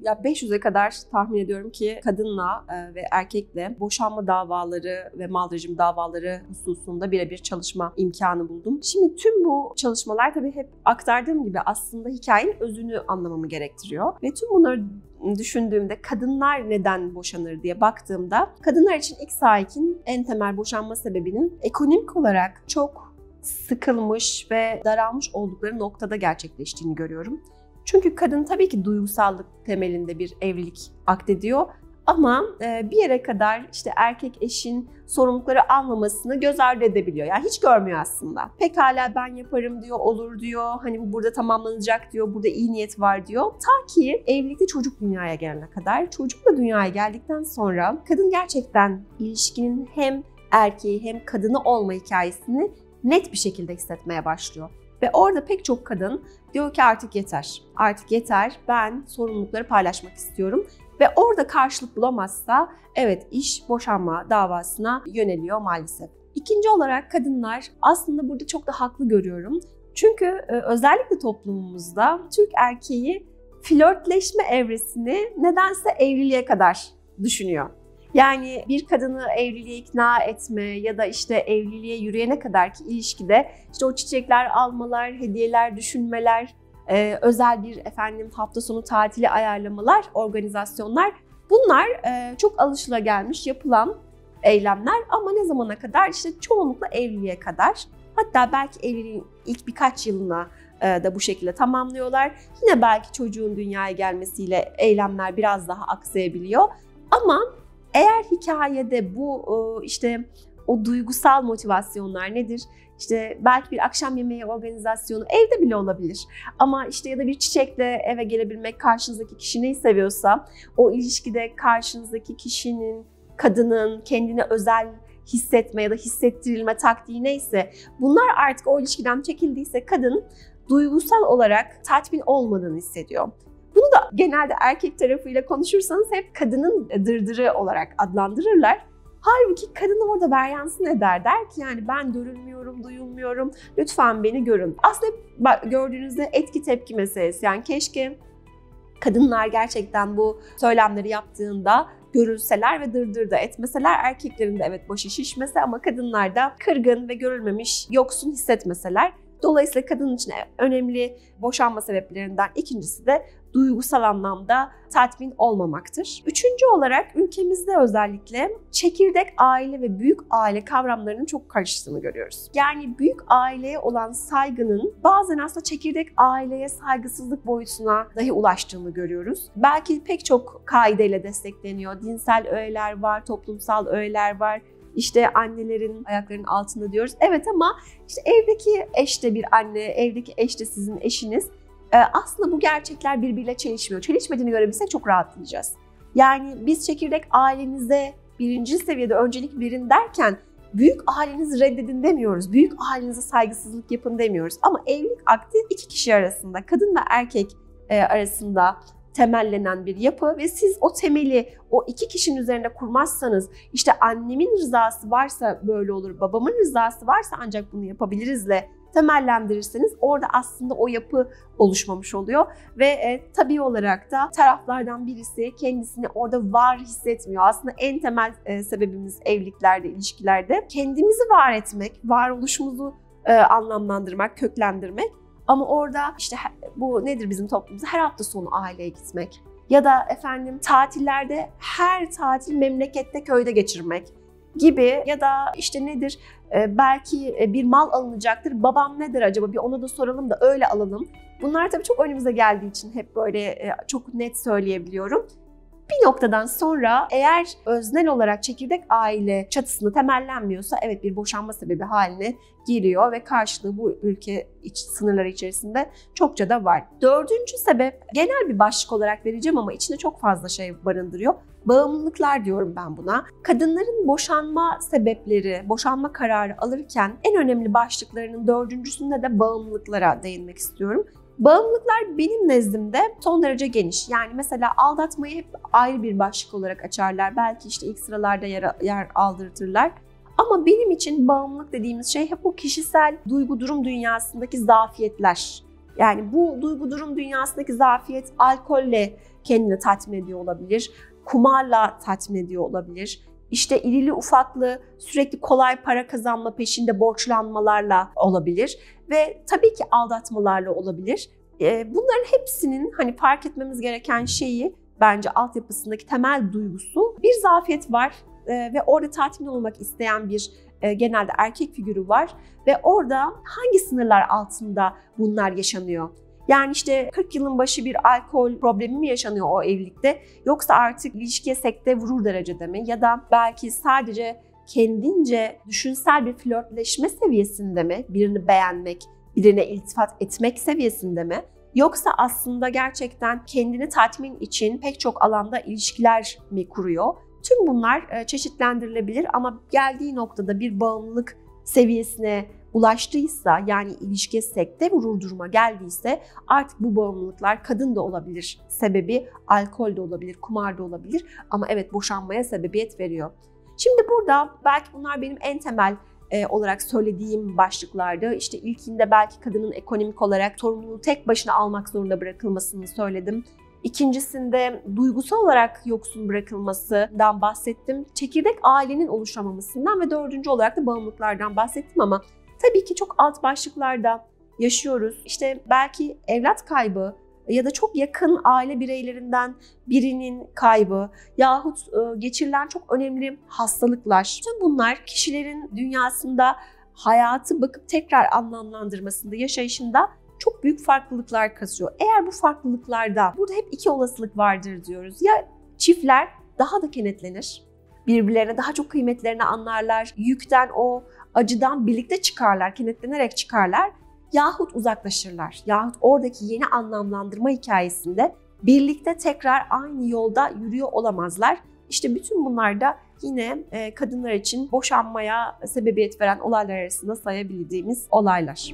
ya 500'e kadar tahmin ediyorum ki kadınla ve erkekle boşanma davaları ve mal rejimi davaları hususunda birebir çalışma imkanı buldum. Şimdi tüm bu çalışmalar tabii hep aktardığım gibi aslında hikayenin özünü anlamamı gerektiriyor. Ve tüm bunları düşündüğümde kadınlar neden boşanır diye baktığımda kadınlar için ilk sahikin en temel boşanma sebebinin ekonomik olarak çok sıkılmış ve daralmış oldukları noktada gerçekleştiğini görüyorum. Çünkü kadın tabii ki duygusallık temelinde bir evlilik akdediyor ama bir yere kadar işte erkek eşin sorumlulukları almamasını göz ardı edebiliyor. Yani hiç görmüyor aslında. Pekala ben yaparım diyor, olur diyor. Hani bu burada tamamlanacak diyor, burada iyi niyet var diyor. Ta ki evlilikte çocuk dünyaya gelene kadar. Çocuk da dünyaya geldikten sonra kadın gerçekten ilişkinin hem erkeği hem kadını olma hikayesini net bir şekilde hissetmeye başlıyor. Ve orada pek çok kadın diyor ki artık yeter. Artık yeter. Ben sorumlulukları paylaşmak istiyorum. Ve orada karşılık bulamazsa evet iş boşanma davasına yöneliyor maalesef. İkinci olarak kadınlar aslında burada çok da haklı görüyorum. Çünkü özellikle toplumumuzda Türk erkeği flörtleşme evresini nedense evliliğe kadar düşünüyor. Yani bir kadını evliliğe ikna etme ya da işte evliliğe yürüyene kadarki ilişkide işte o çiçekler almalar, hediyeler düşünmeler, özel bir hafta sonu tatili ayarlamalar, organizasyonlar bunlar çok alışılagelmiş yapılan eylemler ama ne zamana kadar? İşte çoğunlukla evliliğe kadar. Hatta belki evliliğin ilk birkaç yılına da bu şekilde tamamlıyorlar. Yine belki çocuğun dünyaya gelmesiyle eylemler biraz daha aksayabiliyor. Ama eğer hikayede bu işte o duygusal motivasyonlar nedir? İşte belki bir akşam yemeği organizasyonu evde bile olabilir. Ama işte ya da bir çiçekle eve gelebilmek, karşınızdaki kişi neyi seviyorsa o ilişkide karşınızdaki kişinin, kadının kendine özel hissetme ya da hissettirilme taktiği neyse bunlar artık o ilişkiden çekildiyse kadın duygusal olarak tatmin olmadığını hissediyor. Bunu da genelde erkek tarafıyla konuşursanız hep kadının dırdırı olarak adlandırırlar. Halbuki kadın orada varyansın eder, der ki yani ben görülmüyorum, duyulmuyorum, lütfen beni görün. Aslında gördüğünüzde etki tepki meselesi. Yani keşke kadınlar gerçekten bu söylemleri yaptığında görülseler ve dırdır da etmeseler, erkeklerin de evet başı şişmese ama kadınlar da kırgın ve görülmemiş, yoksun hissetmeseler. Dolayısıyla kadın için önemli boşanma sebeplerinden ikincisi de duygusal anlamda tatmin olmamaktır. Üçüncü olarak ülkemizde özellikle çekirdek aile ve büyük aile kavramlarının çok karıştığını görüyoruz. Yani büyük aileye olan saygının bazen aslında çekirdek aileye saygısızlık boyutuna dahi ulaştığını görüyoruz. Belki pek çok kaideyle destekleniyor. Dinsel öğeler var, toplumsal öğeler var. İşte annelerin ayaklarının altında diyoruz. Evet ama işte evdeki eş de bir anne, evdeki eş de sizin eşiniz. Aslında bu gerçekler birbiriyle çelişmiyor. Çelişmediğini görebilsek çok rahatlayacağız. Yani biz çekirdek ailenize birinci seviyede öncelik verin derken büyük ailenizi reddedin demiyoruz. Büyük ailenize saygısızlık yapın demiyoruz. Ama evlilik akdi iki kişi arasında, kadın ve erkek arasında temellenen bir yapı ve siz o temeli o iki kişinin üzerinde kurmazsanız işte annemin rızası varsa böyle olur, babamın rızası varsa ancak bunu yapabilirizle temellendirirseniz orada aslında o yapı oluşmamış oluyor ve tabii olarak da taraflardan birisi kendisini orada var hissetmiyor. Aslında en temel sebebimiz evliliklerde, ilişkilerde kendimizi var etmek, varoluşumuzu anlamlandırmak, köklendirmek. Ama orada işte bu nedir bizim toplumumuzda? Her hafta sonu aileye gitmek ya da tatillerde her tatil memlekette, köyde geçirmek gibi ya da işte nedir? Belki bir mal alınacaktır. Babam ne der acaba? Bir ona da soralım da öyle alalım. Bunlar tabii çok önümüze geldiği için hep böyle çok net söyleyebiliyorum. Bir noktadan sonra eğer öznel olarak çekirdek aile çatısında temellenmiyorsa evet bir boşanma sebebi haline geliyor ve karşılığı bu ülke sınırları içerisinde çokça da var. Dördüncü sebep genel bir başlık olarak vereceğim ama içinde çok fazla şey barındırıyor. Bağımlılıklar diyorum ben buna. Kadınların boşanma sebepleri, boşanma kararı alırken en önemli başlıklarının dördüncüsünde de bağımlılıklara değinmek istiyorum. Bağımlılıklar benim nezdimde son derece geniş. Yani mesela aldatmayı hep ayrı bir başlık olarak açarlar. Belki işte ilk sıralarda yer aldırtırlar. Ama benim için bağımlılık dediğimiz şey hep o kişisel duygu durum dünyasındaki zafiyetler. Yani bu duygu durum dünyasındaki zafiyet alkolle kendini tatmin ediyor olabilir, kumarla tatmin ediyor olabilir. İşte irili ufaklı sürekli kolay para kazanma peşinde borçlanmalarla olabilir ve tabii ki aldatmalarla olabilir. Bunların hepsinin hani fark etmemiz gereken şeyi bence altyapısındaki temel duygusu bir zafiyet var ve orada tatmin olmak isteyen bir genelde erkek figürü var ve orada hangi sınırlar altında bunlar yaşanıyor? Yani işte 40 yılın başı bir alkol problemi mi yaşanıyor o evlilikte, yoksa artık ilişkiye sekte vurur derecede mi, ya da belki sadece kendince düşünsel bir flörtleşme seviyesinde mi, birini beğenmek, birine iltifat etmek seviyesinde mi? Yoksa aslında gerçekten kendini tatmin için pek çok alanda ilişkiler mi kuruyor? Tüm bunlar çeşitlendirilebilir ama geldiği noktada bir bağımlılık seviyesine ulaştıysa, yani ilişkiye sekte vurur duruma geldiyse artık bu bağımlılıklar kadın da olabilir. Sebebi alkol de olabilir, kumar da olabilir ama evet boşanmaya sebebiyet veriyor. Şimdi burada belki bunlar benim en temel olarak söylediğim başlıklardı. İşte ilkinde belki kadının ekonomik olarak sorumluluğu tek başına almak zorunda bırakılmasını söyledim. İkincisinde duygusal olarak yoksun bırakılmasından bahsettim. Çekirdek ailenin oluşamamasından ve dördüncü olarak da bağımlılıklardan bahsettim ama tabii ki çok alt başlıklarda yaşıyoruz. İşte belki evlat kaybı ya da çok yakın aile bireylerinden birinin kaybı yahut geçirilen çok önemli hastalıklar. Tüm bunlar kişilerin dünyasında hayatı bakıp tekrar anlamlandırmasında, yaşayışında çok büyük farklılıklar kasıyor. Eğer bu farklılıklarda, burada hep iki olasılık vardır diyoruz. Ya çiftler daha da kenetlenir, birbirlerine daha çok kıymetlerini anlarlar, yükten, o acıdan birlikte çıkarlar, kenetlenerek çıkarlar. Yahut uzaklaşırlar. Yahut oradaki yeni anlamlandırma hikayesinde birlikte tekrar aynı yolda yürüyor olamazlar. İşte bütün bunlar da yine kadınlar için boşanmaya sebebiyet veren olaylar arasında sayabildiğimiz olaylar.